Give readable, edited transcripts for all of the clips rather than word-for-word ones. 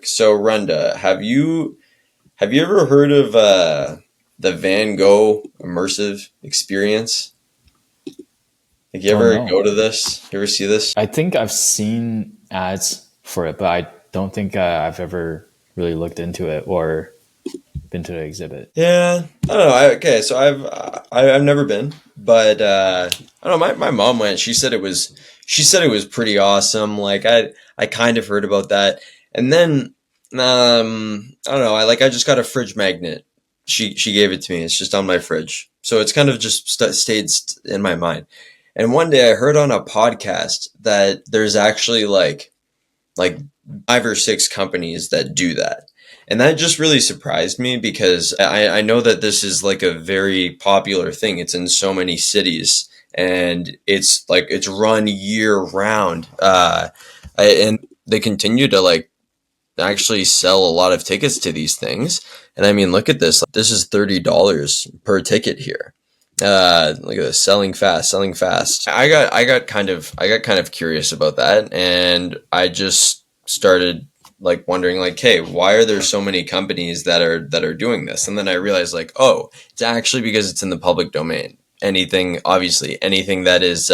So Runda, have you ever heard of the Van Gogh immersive experience? Like you Oh ever no. go to this? You ever see this? I think I've seen ads for it, but I don't think I've ever really looked into it or been to the exhibit. Yeah, I don't know. Okay, so I've never been, but I don't know. My mom went. She said it was pretty awesome. Like I kind of heard about that, and then I don't know. I just got a fridge magnet. She gave it to me. It's just on my fridge, so it's kind of just stayed in my mind. And one day I heard on a podcast that there's actually like five or six companies that do that. And that just really surprised me because I know that this is like a very popular thing. It's in so many cities and it's run year round. And they continue to actually sell a lot of tickets to these things. And I mean, look at this. This is $30 per ticket here. Look at this, selling fast, selling fast. I got kind of curious about that, and I just started wondering hey, why are there so many companies that are doing this? And then I realized oh, it's actually because it's in the public domain. Anything that is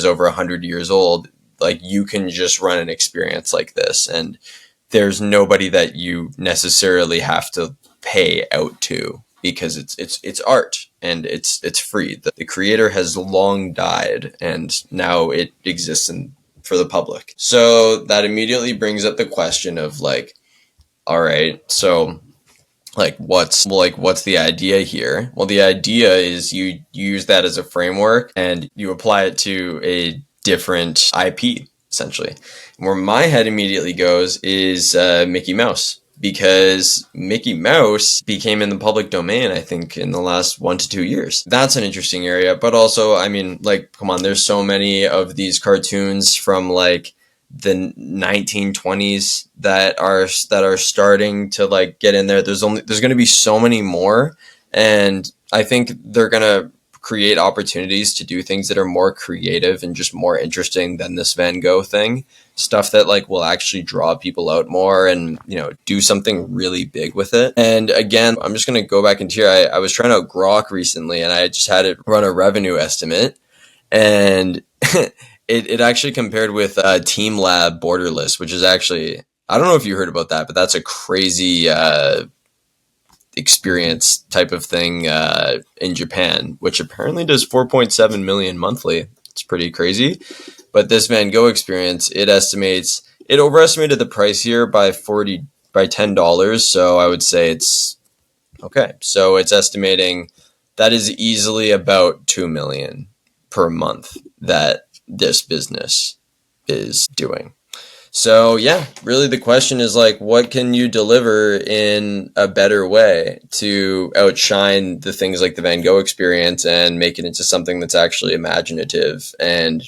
over 100 years old, you can just run an experience like this, and there's nobody that you necessarily have to pay out to because it's art and it's free. The creator has long died and now it exists for the public. So that immediately brings up the question of all right, so what's the idea here? Well, the idea is you use that as a framework and you apply it to a different IP essentially. Where my head immediately goes is Mickey Mouse, because Mickey Mouse became in the public domain, I think, in the last 1 to 2 years. That's an interesting area, but also, I mean, come on, there's so many of these cartoons from the 1920s that are starting to get in there. There's going to be so many more, and I think they're going to create opportunities to do things that are more creative and just more interesting than this Van Gogh thing. Stuff that will actually draw people out more and, do something really big with it. And again, I'm just going to go back into here. I was trying out Grok recently and I just had it run a revenue estimate, and it actually compared with Team Lab Borderless, which is actually, I don't know if you heard about that, but that's a crazy experience type of thing in Japan, which apparently does 4.7 million monthly. It's pretty crazy. But this Van Gogh experience, it overestimated the price here by $10. So I would say it's okay. So it's estimating that is easily about 2 million per month that this business is doing. So yeah, really the question is what can you deliver in a better way to outshine the things like the Van Gogh experience and make it into something that's actually imaginative and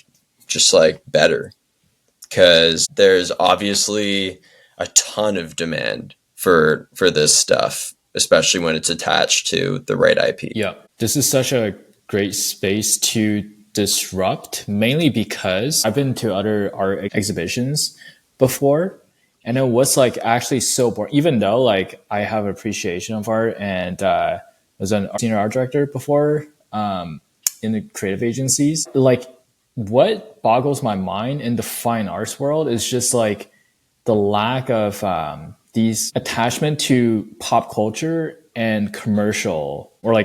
just better? Because there's obviously a ton of demand for this stuff, especially when it's attached to the right IP. Yeah, this is such a great space to disrupt, mainly because I've been to other art exhibitions before, and it was actually so boring. Even though I have appreciation of art and was a senior art director before in the creative agencies, what boggles my mind in the fine arts world is just the lack of these attachment to pop culture and commercial, or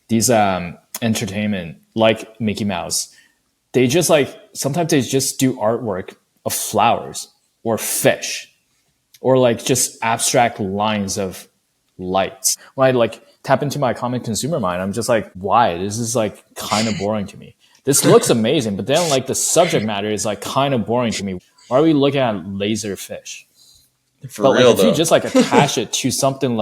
these entertainment like Mickey Mouse. They just sometimes they just do artwork of flowers or fish or just abstract lines of lights. When I tap into my common consumer mind, I'm just why? This is kind of boring to me. This looks amazing, but then the subject matter is kind of boring to me. Why are we looking at laser fish? For real, if though. you just attach it to something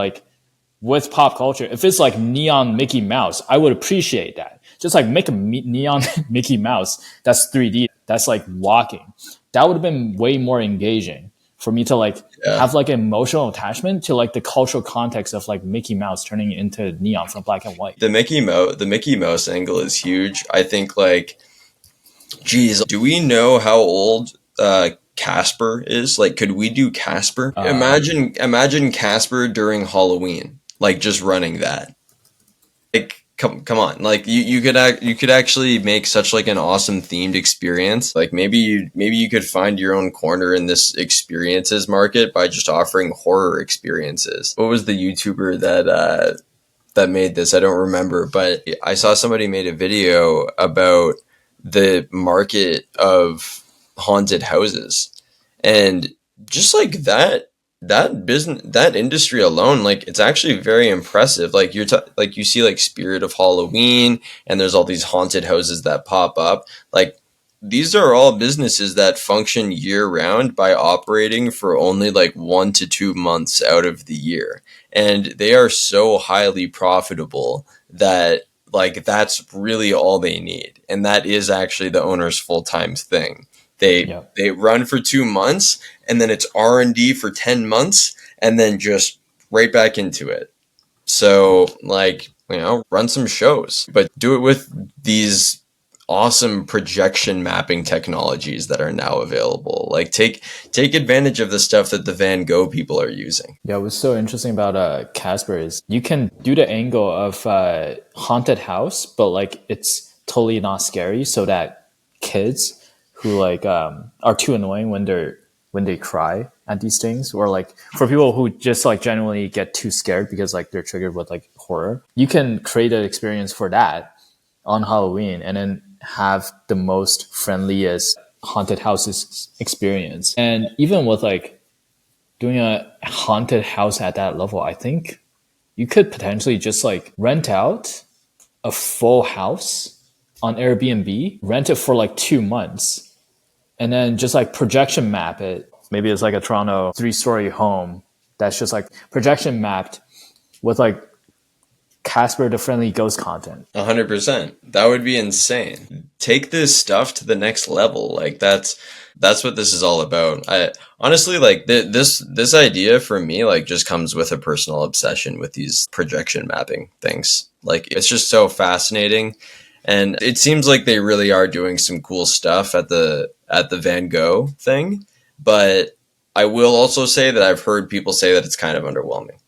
with pop culture, if it's neon Mickey Mouse, I would appreciate that. Just make a neon Mickey Mouse that's 3D, that's walking. That would have been way more engaging for me to have an emotional attachment to the cultural context of Mickey Mouse turning into neon from black and white. The Mickey Mouse angle is huge. I think geez, do we know how old Casper is? Like, could we do Casper? Uh, Imagine Casper during Halloween, like just running that. Like, come on, like you could actually make such like an awesome themed experience. Like maybe you could find your own corner in this experiences market by just offering horror experiences. What was the YouTuber that made this? I don't remember, but I saw somebody made a video about the market of haunted houses, and just like that business, that industry alone, like it's actually very impressive. Like like you see like Spirit of Halloween, and there's all these haunted houses that pop up. Like these are all businesses that function year round by operating for only like 1 to 2 months out of the year, and they are so highly profitable that like that's really all they need, and that is actually the owner's full-time thing. yeah. They run for 2 months, and then it's R&D for 10 months, and then just right back into it. So like, run some shows, but do it with these awesome projection mapping technologies that are now available. Like take advantage of the stuff that the Van Gogh people are using. Yeah, what's so interesting about Casper is you can do the angle of haunted house, but like it's totally not scary, so that kids who like are too annoying when they cry at these things, or like for people who just like genuinely get too scared because like they're triggered with like horror, you can create an experience for that on Halloween and then have the most friendliest haunted houses experience. And even with like doing a haunted house at that level, I think you could potentially just like rent out a full house on Airbnb, rent it for like 2 months, and then just like projection map it. Maybe it's like a Toronto 3-story home that's just like projection mapped with like Casper the Friendly Ghost content. 100%. That would be insane. Take this stuff to the next level. Like that's what this is all about. I honestly like this idea for me like just comes with a personal obsession with these projection mapping things. Like it's just so fascinating, and it seems like they really are doing some cool stuff at the Van Gogh thing, but I will also say that I've heard people say that it's kind of underwhelming.